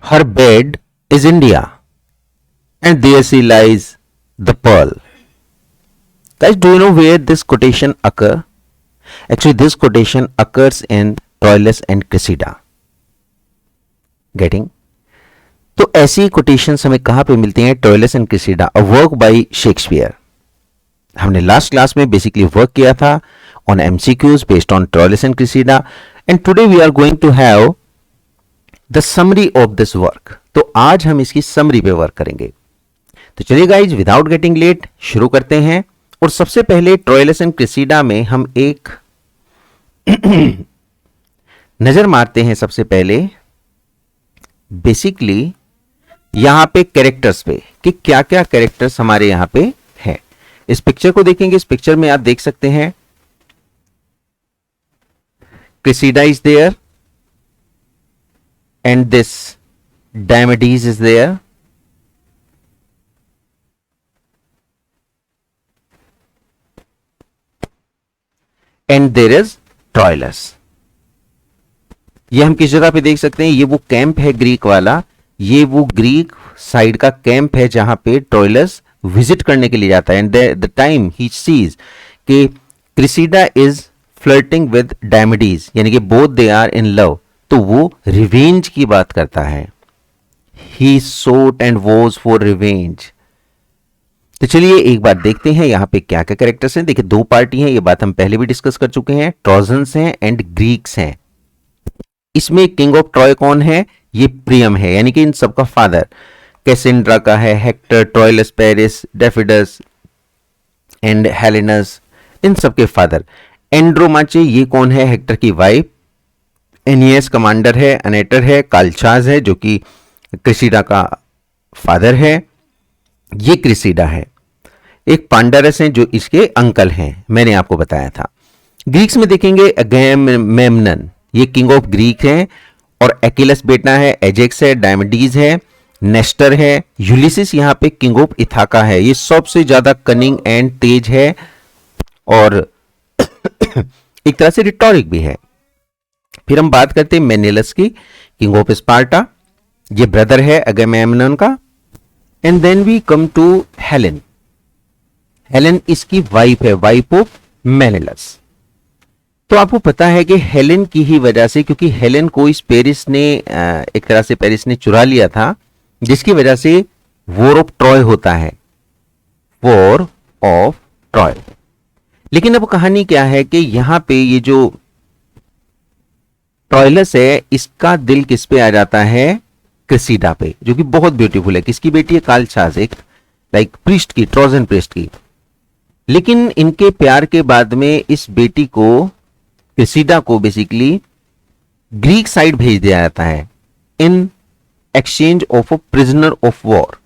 her bed is India, and there she lies, the pearl. Guys, do you know where this quotation occur? Actually, this quotation occurs in Troilus and Cressida. Getting? तो ऐसी quotations हमें कहां पे मिलती हैं? Troilus and Cressida, a work by Shakespeare. हमने last class में basically work किया था on MCQs based on Troilus and Cressida, and today we are going to have the summary of this work. तो आज हम इसकी समरी पे work करेंगे. तो चलिए गाइज, विदाउट गेटिंग लेट शुरू करते हैं. और सबसे पहले Troilus and Cressida में हम एक नजर मारते हैं. सबसे पहले बेसिकली यहां पे कैरेक्टर्स पे कि क्या क्या कैरेक्टर्स हमारे यहां पे है. इस पिक्चर को देखेंगे. इस पिक्चर में आप देख सकते हैं Cressida is there and this Diomedes is there. And there is Troilus. ये हम किस जगह पे देख सकते हैं? ये वो कैंप है ग्रीक वाला. ये वो ग्रीक साइड का कैंप है जहां पे ट्रॉयलस विजिट करने के लिए जाता है. And the time he sees कि Cressida is flirting with Diomedes, यानी कि both they are in love, तो वो रिवेंज की बात करता है. He sought and was for revenge. तो चलिए एक बार देखते हैं यहां पे क्या क्या कैरेक्टर्स हैं. देखिए, दो पार्टी हैं, ये बात हम पहले भी डिस्कस कर चुके हैं. ट्रोजन्स हैं एंड ग्रीक्स हैं. इसमें किंग ऑफ ट्रॉय कौन है? ये प्रियम है, यानी कि इन सबका फादर. कैसेंड्रा का है हेक्टर, ट्रॉयलस, पेरिस, डेफिडस एंड हेलेनस, इन सबके फादर. एंड्रोमाचे, ये कौन है? हेक्टर की वाइफ. एनियस कमांडर है. अनेटर है. कालचाज है जो कि क्रिसिडा का फादर है. ये क्रिसिडा है. एक पांडरस है जो इसके अंकल हैं, मैंने आपको बताया था. ग्रीक्स में देखेंगे अगैमेम्नन, ये किंग ऑफ ग्रीक है. और एकिलस बेटा है. एजेक्स है. डायमेडीज है. नेस्टर है. यूलिसिस यहां पे किंग ऑफ इथाका है. ये सबसे ज्यादा कनिंग एंड तेज है और एक तरह से रिटोरिक भी है. फिर हम बात करते हैं मेनेलस की, किंग ऑफ स्पार्टा. ये ब्रदर है अगैमेम्नन का. And then we come to Helen. Helen इसकी वाइफ है, वाइफ ऑफ मेनेलस. तो आपको पता है कि हेलेन की ही वजह से, क्योंकि हेलेन को इस पेरिस ने एक तरह से पेरिस ने चुरा लिया था, जिसकी वजह से वॉर ऑफ ट्रॉय होता है. War of Troy. लेकिन अब कहानी क्या है कि यहां पे ये जो ट्रॉयलस है, इसका दिल किस पे आ जाता है? क्रिसिडा पे, जो कि बहुत ब्यूटीफुल है. किसकी बेटी है? कालचाज, एक लाइक प्रिस्ट की, ट्रोजन प्रिस्ट की. लेकिन इनके प्यार के बाद में इस बेटी को, क्रिसिडा को बेसिकली ग्रीक साइड भेज दिया जाता है in exchange of a prisoner of war.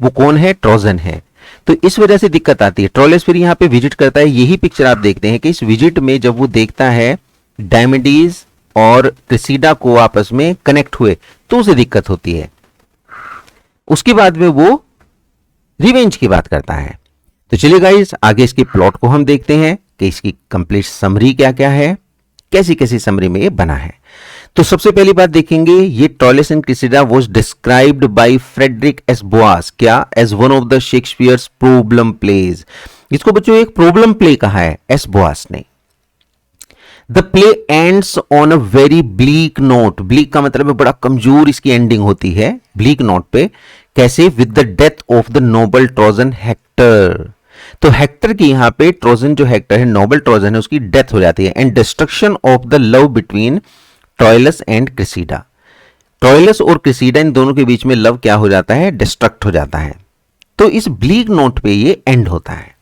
वो कौन है? ट्रोजन है. तो इस वजह से दिक्कत आती है. ट्रोलस फिर यहां पे विजिट करता है. यही पिक्चर आप देखते हैं कि इस विजिट में जब वो देखता है डायमेडीज और क्रिसिडा को आपस में कनेक्ट हुए, तो उसे दिक्कत होती है. उसके बाद में वो रिवेंज की बात करता है. तो चलिए गाइस, आगे इसके प्लॉट को हम देखते हैं कि इसकी कंप्लीट समरी क्या क्या है, कैसी कैसी समरी में ये बना है. तो सबसे पहली बात देखेंगे, ये Troilus and Cressida was described by Frederick S Boas, क्या? As one of the Shakespeare's problem plays. इसको बच्चों एक प्रॉब्लम प्ले कहा है एस बोआस ने. The play ends on a very bleak note. Bleak का मतलब है बड़ा कमजोर इसकी एंडिंग होती है, ब्लीक नोट पे. कैसे? With the death of the noble Trojan Hector. तो हेक्टर की यहां पे, ट्रोजन जो हेक्टर है, नोबल ट्रोजन है, उसकी डेथ हो जाती है. And destruction of the love between Troilus and Cressida. Troilus और क्रिसिडा, इन दोनों के बीच में लव क्या हो जाता है? डिस्ट्रक्ट हो जाता है. तो इस ब्लीक नोट पे ये एंड होता है.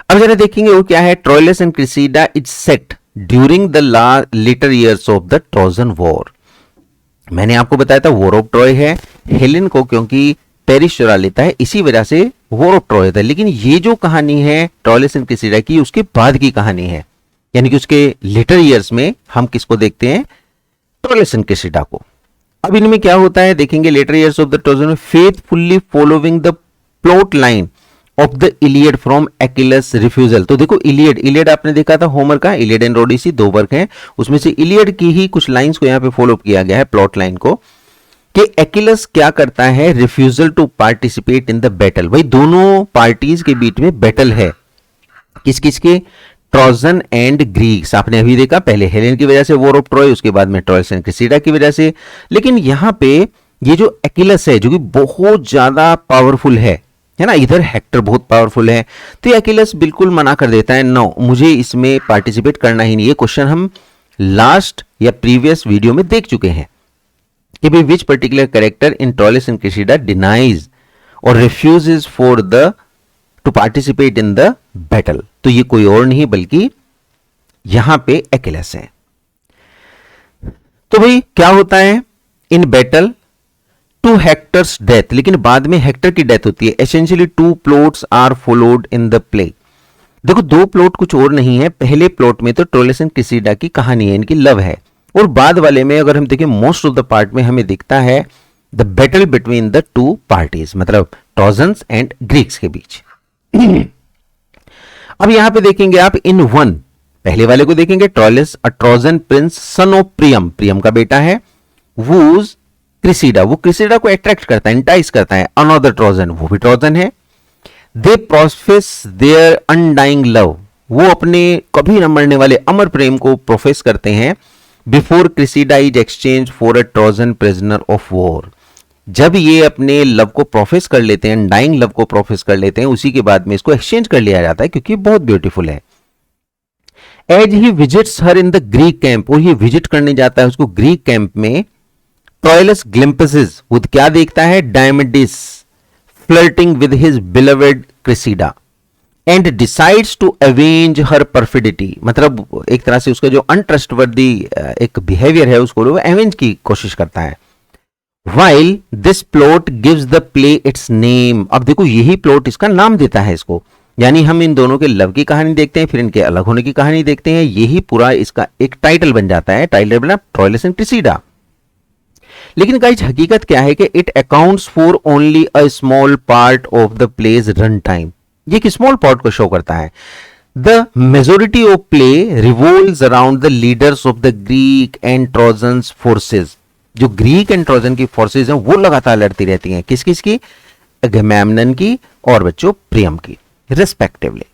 अब जरा देखेंगे वो क्या है. Troilus and Cressida is set during the latter years of the Trojan war. मैंने आपको बताया था वॉर ऑफ ट्रॉय है. हेलेन को क्योंकि पेरिस चुरा लेता है, इसी वजह से वॉर ऑफ ट्रॉय था. लेकिन ये जो कहानी है ट्रॉयलस एंड क्रिसिडा की, उसके बाद की कहानी है, यानी कि उसके लेटर ईयर्स में हम किसको देखते हैं? ट्रॉयलस एंड क्रिसिडा को. अब इनमें क्या होता है देखेंगे. Latter years of the Trojan faithfully following the plot line of the Iliad from Achilles refusal. तो देखो इलियड आपने देखा था होमर का, इलियड एंड ओडिसी दो वर्क हैं, उसमें से इलियड की ही कुछ लाइंस को यहाँ पे फॉलो किया गया है, प्लॉट लाइन को. कि एकिलस क्या करता है, refusal to participate in the battle. भाई दोनों पार्टीज के बीच में बैटल है, किस किस के, ट्रोजन एंड ग्रीक्स। आपने अभी देखा, पहले हेलेन की वजह से वॉर ऑफ ट्रॉय, उसके बाद में ट्रॉयस एंड क्रेसिडा की वजह से। लेकिन यहां पे ये जो एकिलस है जो कि बहुत ज्यादा पावरफुल है ना, इधर हेक्टर बहुत पावरफुल है, तो एकिलस बिल्कुल मना कर देता है, नो मुझे इसमें पार्टिसिपेट करना ही नहीं। ये क्वेश्चन हम लास्ट या प्रीवियस वीडियो में देख चुके हैं कि भाई which particular character in Troilus and Cressida denies और refuses for the to participate in the battle. तो ये कोई और नहीं बल्कि यहां पे एकिलस है। तो भाई क्या होता है in battle, to Hector's death, लेकिन बाद में हेक्टर की डेथ होती है। Essentially two plots are followed in the play. देखो दो प्लॉट कुछ और नहीं है, पहले प्लॉट में तो ट्रोयस एंड क्रेसिडा की कहानी है, इनकी लव है, और बाद वाले में अगर हम देखें मोस्ट ऑफ द पार्ट में हमें दिखता है the battle between the two parties, मतलब ट्रोजन्स एंड ग्रीक्स के बीच। अब यहां पे देखेंगे आप इन वन, पहले वाले को देखेंगे, ट्रोयस अ ट्रोजन प्रिंस सन ऑफ प्रियम, प्रियम का बेटा है, वूज क्रेसिडा, वो क्रेसिडा को अट्रैक्ट करता है, इंटाइस करता है, अनदर ट्रोजन, वो भी ट्रोजन है। दे प्रोफेस देयर अनडाइंग लव, वो अपने कभी न मरने वाले अमर प्रेम को प्रोफेस करते हैं। Before Cressida is exchange for a Trojan prisoner of war, जब ये अपने लव को प्रोफेस कर लेते हैं, अनडाइंग लव को प्रोफेस कर लेते हैं, उसी के बाद में इसको एक्सचेंज कर लिया जाता है क्योंकि बहुत ब्यूटीफुल है। As he visits her in the Greek camp, और ये विजिट करने जाता है उसको ग्रीक कैंप में, ट्रोइलस ग्लिम्पसेस, वो क्या देखता है, Diomedes flirting with his beloved Cressida and decides to avenge her perfidy, मतलब एक तरह से उसका जो अनट्रस्टवर्दी एक बिहेवियर है उसको वो अवेंज की कोशिश करता है। While this plot gives the play it's name, अब देखो यही प्लॉट इसका नाम देता है इसको, यानी हम इन दोनों के लव की कहानी देखते हैं, फिर इनके अलग होने की कहानी देखते हैं, यही पूरा इसका एक टाइटल बन जाता है, टाइटल बना ट्रोइलस एंड क्रेसिडा। लेकिन गाइस हकीकत क्या है कि it accounts for only a small part of the play's run time, ये एक स्मॉल पार्ट को शो करता है। The majority of play revolves around the leaders of the Greek and Trojans forces, जो ग्रीक एंड ट्रोजन की forces हैं वो लगातार लड़ती रहती हैं, किस किस की, अगमेम्नन की और बच्चों प्रियम की रिस्पेक्टिवली।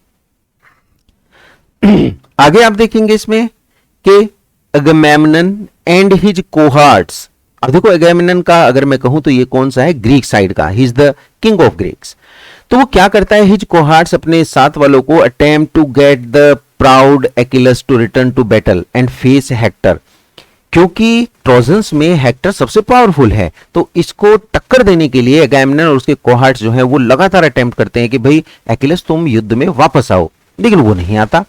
आगे आप देखेंगे इसमें कि अगमेम्नन एंड हिज कोहार्ट्स, अब देखो अगमेम्नन का अगर मैं कहूं तो ये कौन सा है, ग्रीक साइड का, he is the king of Greeks. तो वो क्या करता है, हिज कोहार्ट्स अपने साथ वालों को attempt to get the proud Achilles to return to battle and face Hector, क्योंकि ट्रोजन्स में हेक्टर सबसे पावरफुल है, तो इसको टक्कर देने के लिए अगैमनन और उसके कोहार्ट्स जो हैं वो लगातार अटेम्प्ट करते हैं कि भाई एकिलस तुम युद्ध में वापस आओ, लेकिन वो नहीं आता।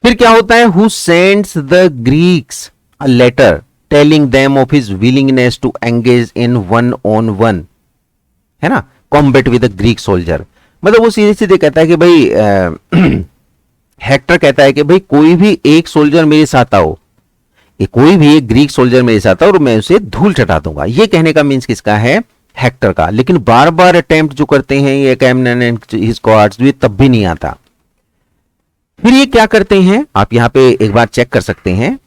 फिर क्या होता है, who sends the Greeks a letter telling them of his willingness to engage in one on one, है ना, combat with the Greek soldier, मतलब वो सीधे सीधे कहता है कि भाई हेक्टर कहता है कि भाई कोई भी एक सोल्जर मेरे साथ आओ, कोई भी एक ग्रीक सोल्जर मेरे साथ आओ और मैं उसे धूल चटा दूंगा, ये कहने का मीन्स किसका है, हेक्टर का। लेकिन बार बार अटेम्प्ट जो करते हैं ये अगैमनन एंड हिज कोहार्ट्स, ये तब भी नहीं आता। फिर ये क्या करते हैं, आप यहां पे एक बार चेक कर सकते हैं,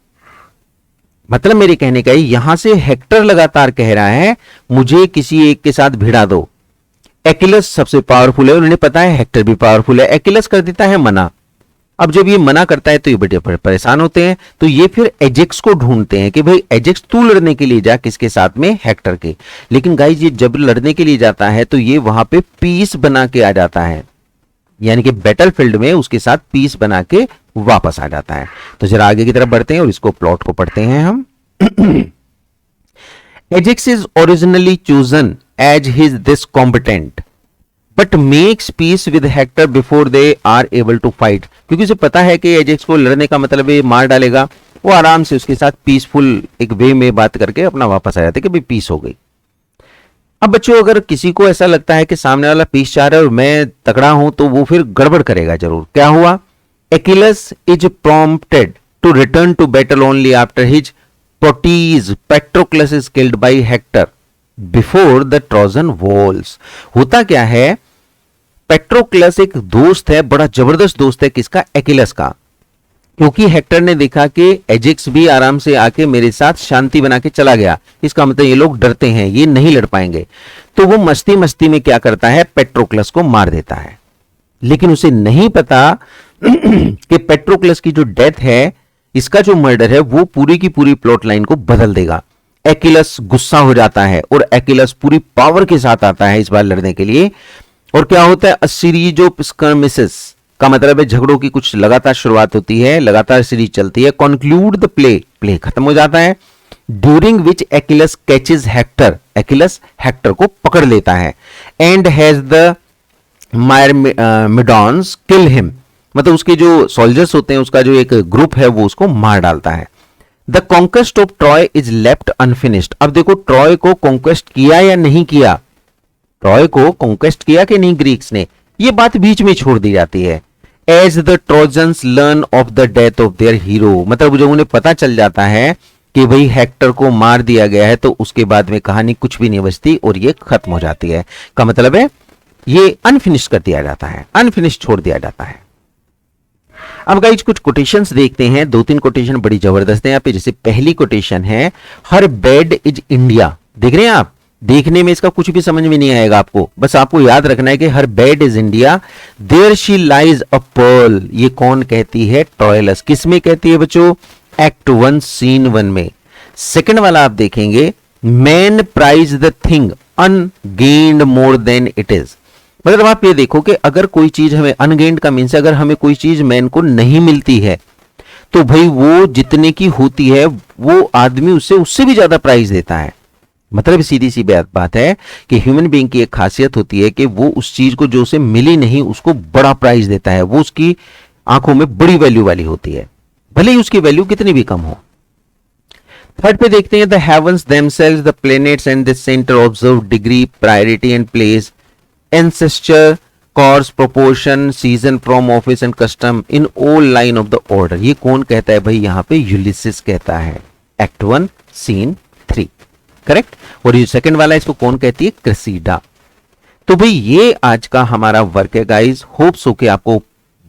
मतलब मेरे कहने का यहां से हेक्टर लगातार कह रहा है मुझे किसी एक के साथ भिड़ा दो, एकिलस सबसे पावरफुल है, उन्हें पता है हेक्टर भी पावरफुल है, एकिलस कर देता है मना। अब जब ये मना करता है तो ये बड़े परेशान होते हैं, तो ये फिर एजेक्स को ढूंढते हैं कि भाई एजेक्स तू लड़ने के लिए जा, किसके साथ में, हेक्टर के। लेकिन गाइस ये जब लड़ने के लिए जाता है तो ये वहां पे पीस बना के आ जाता है, यानी कि बैटलफील्ड में उसके साथ पीस बना के वापस आ जाता है। तो जरा आगे की तरफ बढ़ते हैं और इसको प्लॉट को पढ़ते हैं हम। Ajax is originally chosen as his this competent but makes peace with Hector before they are able to fight, क्योंकि उसे पता है कि एजेक्स को लड़ने का मतलब ये मार डालेगा, वो आराम से उसके साथ पीसफुल एक वे में बात करके अपना वापस आ जाते कि भाई पीस हो गई। अब बच्चों अगर किसी को ऐसा लगता है कि सामने वाला पीस चाह रहा है और मैं तगड़ा हूं तो वो फिर गड़बड़ करेगा जरूर। क्या हुआ, Achilles is prompted to return to battle only after his protege Patroclus is killed by Hector before the Trojan walls. होता क्या है, पेट्रोक्लस एक दोस्त है, बड़ा जबरदस्त दोस्त है किसका, एकिलस का। क्योंकि हेक्टर ने देखा कि एजेक्स भी आराम से आके मेरे साथ शांति बना के चला गया, इसका मतलब ये लोग डरते हैं, ये नहीं लड़ पाएंगे। तो वो मस्ती मस्ती में क्या करता है, पेट्रोक्लस को मार देता है। लेकिन उसे नहीं पता कि पेट्रोक्लस की जो डेथ है, इसका जो मर्डर है, वो पूरी की पूरी प्लॉट लाइन को बदल देगा। एक्विलस गुस्सा हो जाता है और एक्विलस पूरी पावर के साथ आता है इस बार लड़ने के लिए। और क्या होता है, अ सीरीज ऑफ स्कर्मिसेस का मतलब है झगड़ों की कुछ लगातार शुरुआत होती है, लगातार सीरीज चलती है। कंक्लूड द प्ले खत्म हो जाता है। During which Achilles catches Hector, Achilles Hector को पकड़ लेता है and has the Myrmidons kill him, मतलब उसके जो सोल्जर्स होते हैं, उसका जो एक ग्रुप है वो उसको मार डालता है। The conquest of Troy is left unfinished. अब देखो ट्रॉय को कॉन्क्वेस्ट किया या नहीं किया, ट्रॉय को कॉन्क्वेस्ट किया कि नहीं ग्रीक्स ने, ये बात बीच में छोड़ दी जाती है। As the Trojans learn of the death of their hero, मतलब जब उन्हें पता चल जाता है कि भाई हेक्टर को मार दिया गया है, तो उसके बाद में कहानी कुछ भी नहीं बचती और ये खत्म हो जाती है। का मतलब है ये अनफिनिश कर दिया जाता है, अनफिनिश छोड़ दिया जाता है। अब गाइस कुछ कोटेशंस देखते हैं, 2-3 कोटेशन बड़ी जबरदस्त है यहाँ पे। जैसे पहली कोटेशन है, हर बेड इज इंडिया। देख रहे हैं आप, देखने में इसका कुछ भी समझ में नहीं आएगा आपको, बस आपको याद रखना है कि her bed is India. There she lies a pearl, ये कौन कहती है, ट्रोइलस। किसमें कहती है बच्चों, एक्ट 1 सीन 1 में। सेकंड वाला आप देखेंगे, men prize the thing ungained more than it is. मतलब आप ये देखो कि अगर कोई चीज हमें, अनगेन्ड का मीन्स अगर हमें कोई चीज मैन को नहीं मिलती है, तो भाई वो जितने की होती है वो आदमी उससे भी ज्यादा प्राइस देता है। मतलब सीधी सी बात है कि ह्यूमन बीइंग की एक खासियत होती है कि वो उस चीज को जो उसे मिली नहीं उसको बड़ा प्राइस देता है, वो उसकी आंखों में बड़ी वैल्यू वाली होती है, भले ही उसकी वैल्यू कितनी भी कम हो। थर्ड पे देखते हैं, the heavens themselves, the planets and the centre observe degree, priority and place, ancestor, course, proportion, season, from, office and custom in all line of the order. ये कौन कहता है भाई, यहां पे यूलिसिस कहता है, एक्ट 1 सीन 3, करेक्ट। और ये सेकंड वाला इसको कौन कहती है, क्रेसिडा। तो भाई ये आज का हमारा वर्क है गाइस, होप सो कि आपको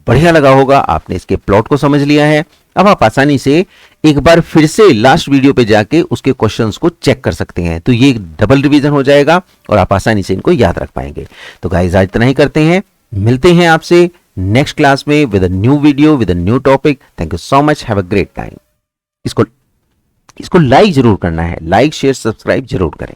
बढ़िया लगा होगा, आपने इसके प्लॉट को समझ लिया है। अब आप आसानी से एक बार फिर से लास्ट वीडियो पे जाके उसके क्वेश्चंस को चेक कर सकते हैं, तो ये डबल रिवीजन हो जाएगा और आप आसानी से इनको याद रख पाएंगे। तो गाइस आज इतना ही करते हैं, मिलते हैं आपसे नेक्स्ट क्लास में with a new video with a new topic. Thank you so much, have a great time. इसको लाइक जरूर करना है, लाइक शेयर सब्सक्राइब जरूर करें।